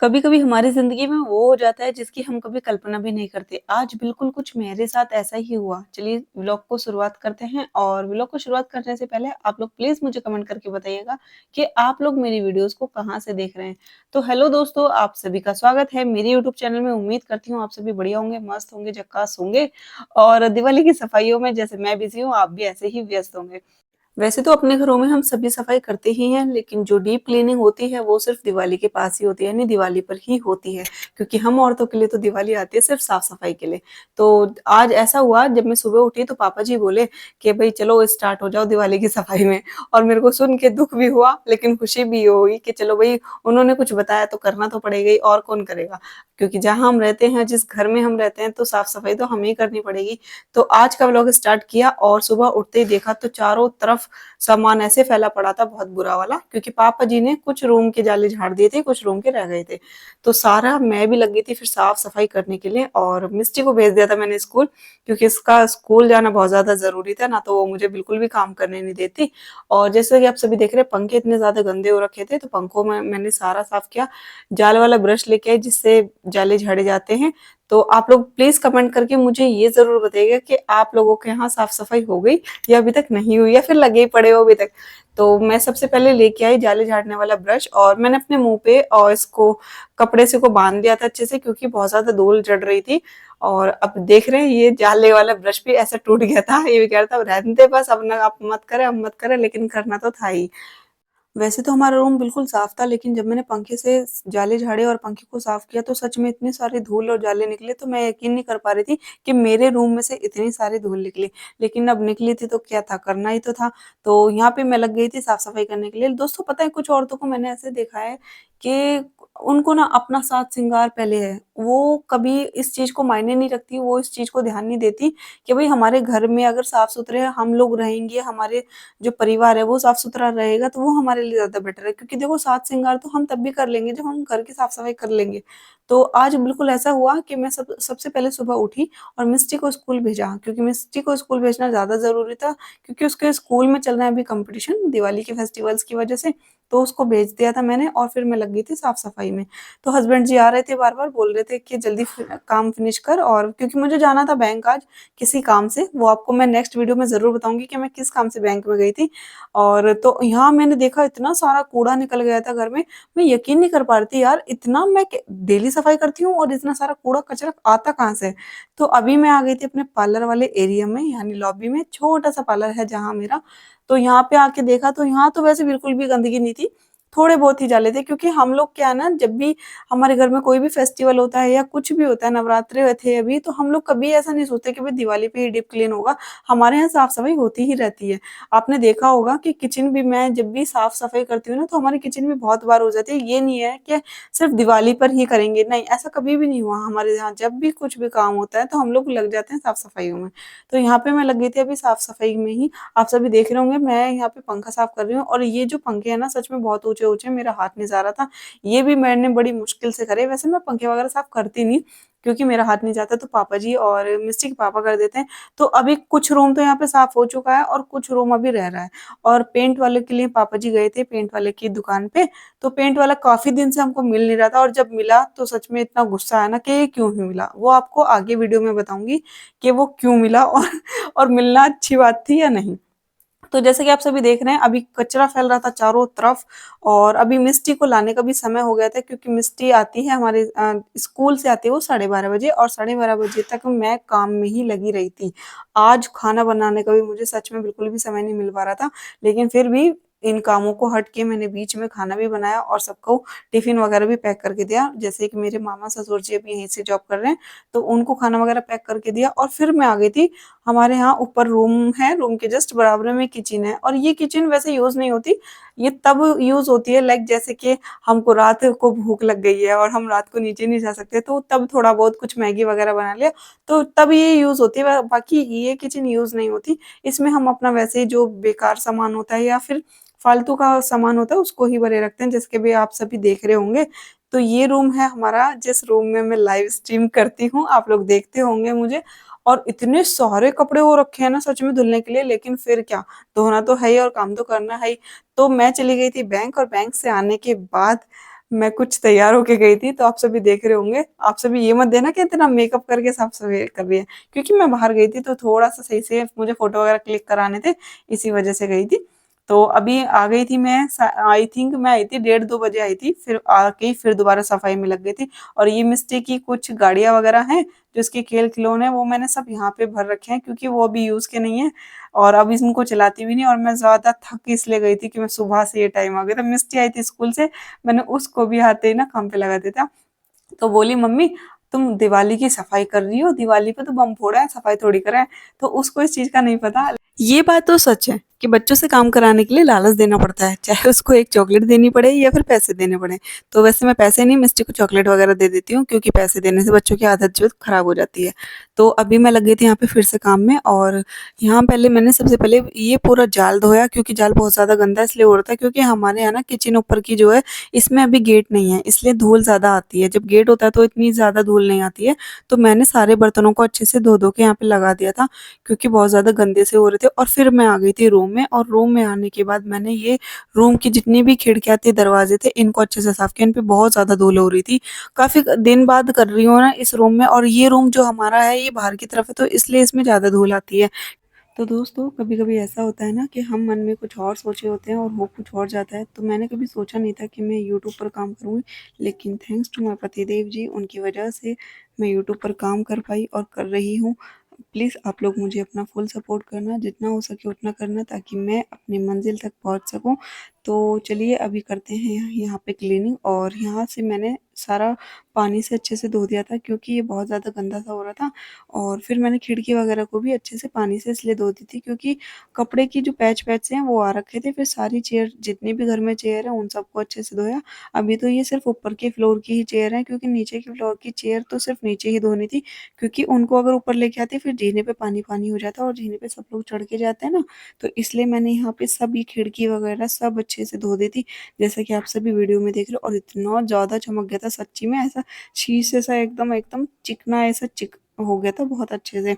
कभी कभी हमारी जिंदगी में वो हो जाता है जिसकी हम कभी कल्पना भी नहीं करते। आज बिल्कुल कुछ मेरे साथ ऐसा ही हुआ। चलिए व्लॉग को शुरुआत करते हैं। और व्लॉग को शुरुआत करने से पहले आप लोग प्लीज मुझे कमेंट करके बताइएगा कि आप लोग मेरी वीडियोस को कहाँ से देख रहे हैं। तो हेलो दोस्तों, आप सभी का स्वागत है मेरे यूट्यूब चैनल में। उम्मीद करती हूँ आप सभी बढ़िया होंगे, मस्त होंगे, झक्कास होंगे। और दिवाली की सफाइयों में जैसे मैं बिजी हूँ, आप भी ऐसे ही व्यस्त होंगे। वैसे तो अपने घरों में हम सभी सफाई करते ही हैं, लेकिन जो डीप क्लीनिंग होती है वो सिर्फ दिवाली के पास ही होती है, यानी दिवाली पर ही होती है। क्योंकि हम औरतों के लिए तो दिवाली आती है सिर्फ साफ सफाई के लिए। तो आज ऐसा हुआ, जब मैं सुबह उठी तो पापा जी बोले कि भाई चलो स्टार्ट हो जाओ दिवाली की सफाई में। और मेरे को सुन के दुख भी हुआ लेकिन खुशी भी हुई कि चलो भाई, उन्होंने कुछ बताया तो करना तो पड़ेगा ही, और कौन करेगा। क्योंकि जहाँ हम रहते हैं, जिस घर में हम रहते हैं, तो साफ सफाई तो हमें ही करनी पड़ेगी। तो आज का व्लॉग स्टार्ट किया और सुबह उठते ही देखा तो चारों तरफ सामान ऐसे फैला पड़ा था, बहुत बुरा वाला। क्योंकि पापा जी ने कुछ रूम के जाले झाड़ दिए थे, कुछ रूम के रह गए थे। तो सारा मैं भी लग गई थी फिर साफ सफाई करने के लिए। और मिस्टी को भेज दिया था मैंने स्कूल, क्योंकि इसका स्कूल जाना बहुत ज्यादा जरूरी था ना, तो वो मुझे बिल्कुल भी काम करने नहीं देती। और जैसे कि आप सभी देख रहे हैं, पंखे इतने ज्यादा गंदे हो रखे थे, तो पंखों में मैंने सारा साफ किया। जाल वाला ब्रश लेके आई जिससे जाले झाड़े जाते हैं। तो आप लोग प्लीज कमेंट करके मुझे ये जरूर बताइएगा कि आप लोगों के यहाँ साफ सफाई हो गई या अभी तक नहीं हुई, या फिर लगे ही पड़े हो अभी तक। तो मैं सबसे पहले लेके आई जाले झाड़ने वाला ब्रश, और मैंने अपने मुंह पे और इसको कपड़े से को बांध दिया था अच्छे से, क्योंकि बहुत ज्यादा धूल चढ़ रही थी। और अब देख रहे हैं, ये जाले वाला ब्रश भी ऐसा टूट गया था। ये भी कह रहा था रहने दे बस, अब ना आप मत करे, अब मत करे, लेकिन करना तो था ही। वैसे तो हमारा रूम बिल्कुल साफ था, लेकिन जब मैंने पंखे से जाले झाड़े और पंखे को साफ किया तो सच में इतने सारे धूल और जाले निकले, तो मैं यकीन नहीं कर पा रही थी कि मेरे रूम में से इतनी सारी धूल निकली। लेकिन अब निकली थी तो क्या था, करना ही तो था। तो यहाँ पे मैं लग गई थी साफ सफाई करने के लिए। दोस्तों पता है, कुछ औरतों को मैंने ऐसे देखा है कि उनको ना अपना साज श्रृंगार पहले है, वो कभी इस चीज को मायने नहीं रखती, वो इस चीज को ध्यान नहीं देती कि भाई हमारे घर में अगर साफ सुथरे हम लोग रहेंगे, हमारे जो परिवार है वो साफ सुथरा रहेगा, तो वो हमारे लिए ज्यादा बेटर है। क्योंकि देखो, सात श्रृंगार तो हम तब भी कर लेंगे जब हम घर की साफ सफाई कर लेंगे। तो आज बिल्कुल ऐसा हुआ कि मैं सबसे पहले सुबह उठी और मिस्टी को स्कूल भेजा, क्योंकि मिस्टी को स्कूल भेजना ज्यादा जरूरी था। क्योंकि उसके स्कूल में चल रहा है अभी कंपटीशन दिवाली के फेस्टिवल्स की वजह से। तो उसको भेज दिया था मैंने, और फिर मैं लग गई थी साफ सफाई में। तो हस्बैंड जी आ रहे थे, बार बार बोल रहे थे कि जल्दी काम फिनिश कर। और क्योंकि मुझे जाना था बैंक आज किसी काम से, वो आपको मैं नेक्स्ट वीडियो में जरूर बताऊंगी कि मैं किस काम से बैंक में गई थी। और तो यहाँ मैंने देखा इतना सारा कूड़ा निकल गया था घर में। मैं यकीन नहीं कर पा रही थी यार, इतना मैं डेली सफाई करती हूँ और इतना सारा कूड़ा कचरा आता कहाँ से। तो अभी मैं आ गई थी अपने पार्लर वाले एरिया में, यानी लॉबी में। छोटा सा पार्लर है जहाँ मेरा। तो यहाँ पे आके देखा तो यहाँ तो वैसे बिल्कुल भी गंदगी नहीं थी। थोड़े बहुत ही जाले थे, क्योंकि हम लोग क्या है ना, जब भी हमारे घर में कोई भी फेस्टिवल होता है या कुछ भी होता है, नवरात्रे थे अभी, तो हम लोग कभी ऐसा नहीं सोचते कि भाई दिवाली पे ही डीप क्लीन होगा। हमारे यहाँ साफ सफाई होती ही रहती है। आपने देखा होगा कि किचन भी, मैं जब भी साफ सफाई करती हूँ ना, तो हमारी किचन में बहुत बार हो जाती है। ये नहीं है कि सिर्फ दिवाली पर ही करेंगे, नहीं, ऐसा कभी भी नहीं हुआ हमारे यहाँ। जब भी कुछ भी काम होता है तो हम लोग लग जाते हैं साफ सफाइयों में। तो यहाँ पे मैं लग गई थी अभी साफ सफाई में ही। आप सभी देख रहे होंगे मैं यहाँ पे पंखा साफ कर रही हूँ, और ये जो पंखे है ना, सच में बहुत ऊंचे ऊंचे, मेरा हाथ नहीं जा रहा था। ये भी मैंने बड़ी मुश्किल से करे। वैसे मैं पंखे वगैरह साफ करती नहीं, क्योंकि मेरा हाथ नहीं जाता, तो पापा जी और मिस्टी के पापा कर देते हैं। तो अभी कुछ रूम तो यहाँ पे साफ हो चुका है और कुछ रूम अभी रह रहा है। और पेंट वाले के लिए पापा जी गए थे पेंट वाले की दुकान पे। तो पेंट वाला काफी दिन से हमको मिल नहीं रहा था, और जब मिला तो सच में इतना गुस्सा आया ना कि ये क्यों ही मिला। वो आपको आगे वीडियो में बताऊंगी कि वो क्यों मिला, और मिलना अच्छी बात थी या नहीं। तो जैसे कि आप सभी देख रहे हैं, अभी कचरा फैल रहा था चारों तरफ। और अभी मिस्टी को लाने का भी समय हो गया था, क्योंकि मिस्टी आती है हमारे स्कूल से, आती है वो 12:30 बजे, और 12:30 बजे तक मैं काम में ही लगी रही थी। आज खाना बनाने का भी मुझे सच में बिल्कुल भी समय नहीं मिल पा रहा था। लेकिन फिर भी इन कामों को हट के मैंने बीच में खाना भी बनाया और सबको टिफिन वगैरह भी पैक करके दिया। जैसे कि मेरे मामा ससुर जी अभी यहीं से जॉब कर रहे हैं, तो उनको खाना वगैरह पैक करके दिया। और फिर मैं आ गई थी। हमारे यहाँ ऊपर रूम है, रूम के जस्ट बराबर में किचन है, और ये किचन वैसे यूज नहीं होती। ये तब यूज होती है, लाइक जैसे कि हमको रात को भूख लग गई है और हम रात को नीचे नहीं जा सकते, तो तब थोड़ा बहुत कुछ मैगी वगैरह बना लिया, तो तब ये यूज होती है। बाकी ये किचन यूज नहीं होती। इसमें हम अपना वैसे ही जो बेकार सामान होता है या फिर फालतू का सामान होता है उसको ही भरे रखते हैं, जिसके भी आप सभी देख रहे होंगे। तो ये रूम है हमारा, जिस रूम में मैं लाइव स्ट्रीम करती हूँ, आप लोग देखते होंगे मुझे। और इतने सारे कपड़े हो रखे हैं ना सच में धुलने के लिए, लेकिन फिर क्या, धोना तो है ही और काम तो करना है ही। तो मैं चली गई थी बैंक, और बैंक से आने के बाद मैं कुछ तैयार होके गई थी, तो आप सभी देख रहे होंगे। आप सभी ये मत देना कि इतना मेकअप करके साफ-सफाई कर रही है, क्योंकि मैं बाहर गई थी तो थोड़ा-सा सही से मुझे फ़ोटो वगैरह क्लिक कराने थे, इसी वजह से गई थी। तो अभी आ गई थी मैं आई थिंक मैं आई थी डेढ़ 2 बजे आई थी, फिर आके फिर दोबारा सफाई में लग गई थी। और ये मिस्टी की कुछ गाड़ियाँ वगैरह हैं, जो इसके खेल-खिलौने हैं, वो मैंने सब यहाँ पे भर रखे हैं क्योंकि वो अभी यूज़ के नहीं है और अब इनको चलाती भी नहीं, और मैं ज़्यादा थक इसलिए गई थी कि मैं सुबह से ये टाइम आ गया था। मिस्टी आई थी स्कूल से, मैंने उसको भी आते ही ना काम पे लगा दिया था। तो बोली, मम्मी तुम दिवाली की सफाई कर रही हो, दिवाली पे तो बम फोड़ा है, सफाई थोड़ी करा है। तो उसको इस चीज़ का नहीं पता। ये बात तो सच है कि बच्चों से काम कराने के लिए लालच देना पड़ता है, चाहे उसको एक चॉकलेट देनी पड़े या फिर पैसे देने पड़े। तो वैसे मैं पैसे नहीं, मिस्टी को चॉकलेट वगैरह दे देती हूँ, क्योंकि पैसे देने से बच्चों की आदत जो है खराब हो जाती है। तो अभी मैं लग गई थी यहाँ पे फिर से काम में, और यहाँ पहले मैंने सबसे पहले ये पूरा जाल धोया, क्योंकि जाल बहुत ज़्यादा गंदा इसलिए हो रहा था क्योंकि हमारे यहाँ ना किचन ऊपर की जो है, इसमें अभी गेट नहीं है, इसलिए धूल ज़्यादा आती है। जब गेट होता है तो इतनी ज़्यादा धूल नहीं आती है। तो मैंने सारे बर्तनों को अच्छे से धो-धो के यहाँ पे लगा दिया था, क्योंकि बहुत ज़्यादा गंदे से हो रहे थे। और फिर मैं आ गई थी रूम में, और रूम में आने के बाद मैंने ये रूम की जितनी भी खिड़कियाँ थी, दरवाजे थे, इनको अच्छे से साफ किया। इन पे बहुत ज़्यादा धूल हो रही थी। काफ़ी दिन बाद कर रही हूँ ना इस रूम में, और ये रूम जो हमारा है ये बाहर की तरफ है, तो इसलिए इसमें ज़्यादा धूल आती है। तो दोस्तों, कभी-कभी ऐसा होता है ना कि हम मन में कुछ और सोचे होते हैं और हो कुछ और जाता है। तो मैंने कभी सोचा नहीं था कि मैं यूट्यूब पर काम करूँगी, लेकिन थैंक्स टू माय पतिदेव जी, उनकी वजह से मैं यूट्यूब पर काम कर पाई और कर रही हूँ। प्लीज़ आप लोग मुझे अपना फुल सपोर्ट करना, जितना हो सके उतना करना, ताकि मैं अपनी मंज़िल तक पहुँच सकूँ। तो चलिए अभी करते हैं यहाँ पे क्लीनिंग, और यहाँ से मैंने सारा पानी से अच्छे से धो दिया था, क्योंकि ये बहुत ज़्यादा गंदा सा हो रहा था। और फिर मैंने खिड़की वगैरह को भी अच्छे से पानी से इसलिए धो दी थी, क्योंकि कपड़े की जो पैच-वैच हैं वो आ रखे थे। फिर सारी चेयर, जितनी भी घर में चेयर है, उन सबको अच्छे से धोया। अभी तो ये सिर्फ़ ऊपर के फ्लोर की ही चेयर हैं, क्योंकि नीचे की फ्लोर की चेयर तो सिर्फ़ नीचे ही धोनी थी, क्योंकि उनको अगर ऊपर लेके आते फिर जीने पे पानी-पानी हो जाता, और जीने पे सब लोग चढ़ के जाते हैं ना, तो इसलिए मैंने यहाँ पे सब ये खिड़की वगैरह सब अच्छे से धो दी थी। जैसा कि आप सभी वीडियो में देख रहे हो, और इतना ज़्यादा चमक गया था सच्ची में, ऐसा शीशे सा एकदम एकदम चिकना ऐसा चिक हो गया था बहुत अच्छे से।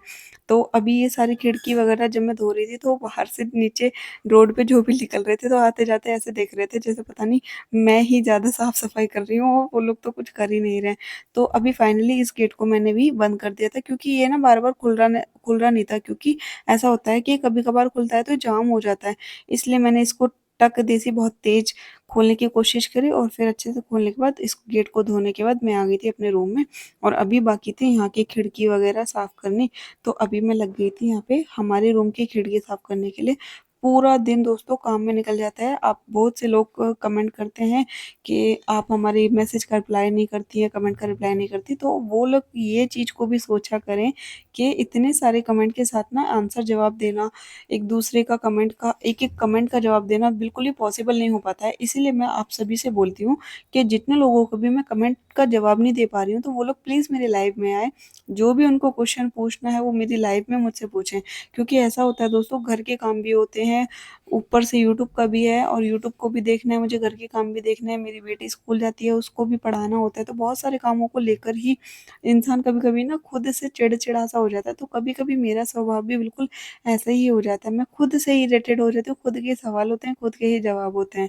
तो अभी ये सारी खिड़की वगैरह जब मैं धो रही थी, तो बाहर से नीचे रोड पे जो भी निकल रहे थे, तो आते-जाते ऐसे देख रहे थे जैसे पता नहीं मैं ही ज़्यादा साफ-सफाई कर रही हूँ, और वो लोग तो कुछ कर ही नहीं रहे हैं। तो अभी फाइनली इस गेट को मैंने भी बंद कर दिया था, क्योंकि ये ना बार-बार खुल रहा नहीं था, क्योंकि ऐसा होता है कि कभी-कभार खुलता है तो जाम हो जाता है। इसलिए मैंने इसको टक देसी बहुत तेज़ खोलने की कोशिश करी, और फिर अच्छे से खोलने के बाद इस गेट को धोने के बाद मैं आ गई थी अपने रूम में, और अभी बाकी थी यहाँ की खिड़की वगैरह साफ़ करनी। तो अभी मैं लग गई थी यहाँ पे हमारे रूम की खिड़की साफ़ करने के लिए। पूरा दिन दोस्तों काम में निकल जाता है। आप बहुत से लोग कमेंट करते हैं कि आप हमारी मैसेज का रिप्लाई नहीं करती हैं, कमेंट का रिप्लाई नहीं करती। तो वो लोग ये चीज़ को भी सोचा करें कि इतने सारे कमेंट के साथ ना आंसर जवाब देना, एक दूसरे का कमेंट का एक-एक कमेंट का जवाब देना बिल्कुल ही पॉसिबल नहीं हो पाता है। इसीलिए मैं आप सभी से बोलती हूँ कि जितने लोगों को भी मैं कमेंट का जवाब नहीं दे पा रही हूँ, तो वो लोग प्लीज़ मेरे लाइव में आएँ। जो भी उनको क्वेश्चन पूछना है वो मेरी लाइव में मुझसे पूछें। क्योंकि ऐसा होता है दोस्तों, घर के काम भी होते हैं, ऊपर से यूट्यूब का भी है, और यूट्यूब को भी देखना है, मुझे घर के काम भी देखने हैं, मेरी बेटी स्कूल जाती है उसको भी पढ़ाना होता है। तो बहुत सारे कामों को लेकर ही इंसान कभी-कभी ना खुद से चिड़चिड़ा सा हो जाता है। तो कभी-कभी मेरा स्वभाव भी बिल्कुल ऐसा ही हो जाता है। मैं खुद से इरिटेट हो जाती हूँ, खुद के सवाल होते हैं, खुद के ही जवाब होते हैं।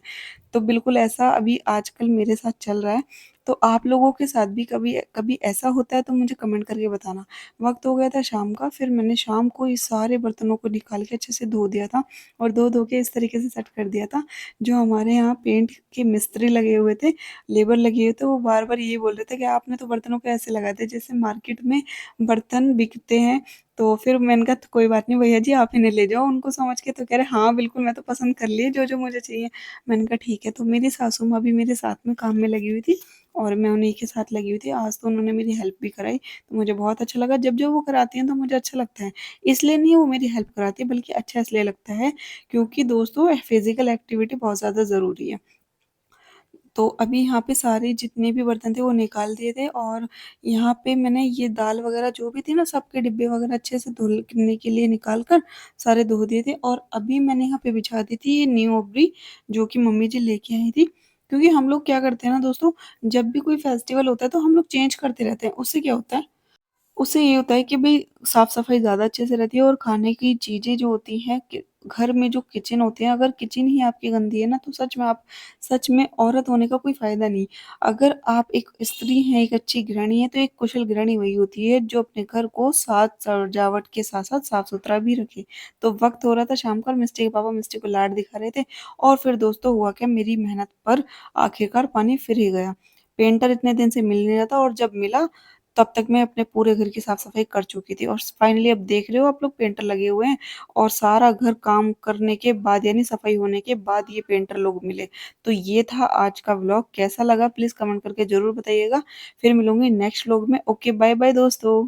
तो बिल्कुल ऐसा अभी आजकल मेरे साथ चल रहा है। तो आप लोगों के साथ भी कभी कभी ऐसा होता है तो मुझे कमेंट करके बताना। वक़्त हो गया था शाम का, फिर मैंने शाम को इस सारे बर्तनों को निकाल के अच्छे से धो दिया था, और धो-धो के इस तरीके से सेट कर दिया था। जो हमारे यहाँ पेंट के मिस्त्री लगे हुए थे, लेबर लगे हुए थे, वो बार-बार ये बोल रहे थे कि आपने तो बर्तनों को ऐसे लगा दिया जैसे मार्केट में बर्तन बिकते हैं। तो फिर मैंने कहा, तो कोई बात नहीं भैया जी, आप इन्हें ले जाओ उनको समझ के। तो कह रहे, हाँ बिल्कुल, मैं तो पसंद कर लिए जो-जो मुझे चाहिए। मैंने कहा ठीक है। तो मेरी सासू माँ भी मेरे साथ में काम में लगी हुई थी, और मैं उन्हीं के साथ लगी हुई थी। आज तो उन्होंने मेरी हेल्प भी कराई, तो मुझे बहुत अच्छा लगा। जब-जब वो कराती हैं तो मुझे अच्छा लगता है। इसलिए नहीं वो मेरी हेल्प कराती है, बल्कि अच्छा इसलिए लगता है क्योंकि दोस्तों फिज़िकल एक्टिविटी बहुत ज़्यादा ज़रूरी है। तो अभी यहाँ पे सारे जितने भी बर्तन थे वो निकाल दिए थे, और यहाँ पे मैंने ये दाल वग़ैरह जो भी थी ना, सबके डिब्बे वग़ैरह अच्छे से धुलने के लिए निकाल कर सारे धो दिए थे, और अभी मैंने यहाँ पे बिछा दी थी ये न्यू अबरी, जो कि मम्मी जी लेके आई थी। क्योंकि हम लोग क्या करते हैं ना दोस्तों, जब भी कोई फेस्टिवल होता है तो हम लोग चेंज करते रहते हैं। उससे क्या होता है, उससे ये होता है कि भई साफ-सफाई ज़्यादा अच्छे से रहती है और खाने की चीज़ें जो होती हैं कि घर में जो किचन होते हैं, अगर किचन ही आपकी गंदी है ना, तो सच में औरत होने का कोई फ़ायदा नहीं। अगर आप एक स्त्री हैं, एक अच्छी गृहिणी हैं, तो एक कुशल गृहिणी वही होती है जो अपने घर को साज-सजावट के साथ-साथ साफ-सुथरा भी रखे। तो वक़्त हो रहा था शाम का और मिस्टी के पापा मिस्टी को लाड दिखा रहे थे और फिर दोस्तों हुआ क्या, मेरी मेहनत पर आखिरकार पानी फिर ही गया। पेंटर इतने दिन से मिल नहीं रहा था और जब मिला तब तक मैं अपने पूरे घर की साफ-सफाई कर चुकी थी और फाइनली अब देख रहे हो आप लोग पेंटर लगे हुए हैं और सारा घर काम करने के बाद यानी सफाई होने के बाद ये पेंटर लोग मिले। तो ये था आज का व्लॉग कैसा लगा प्लीज़ कमेंट करके ज़रूर बताइएगा। फिर मिलूँगी नेक्स्ट व्लॉग में। ओके बाय बाय दोस्तों।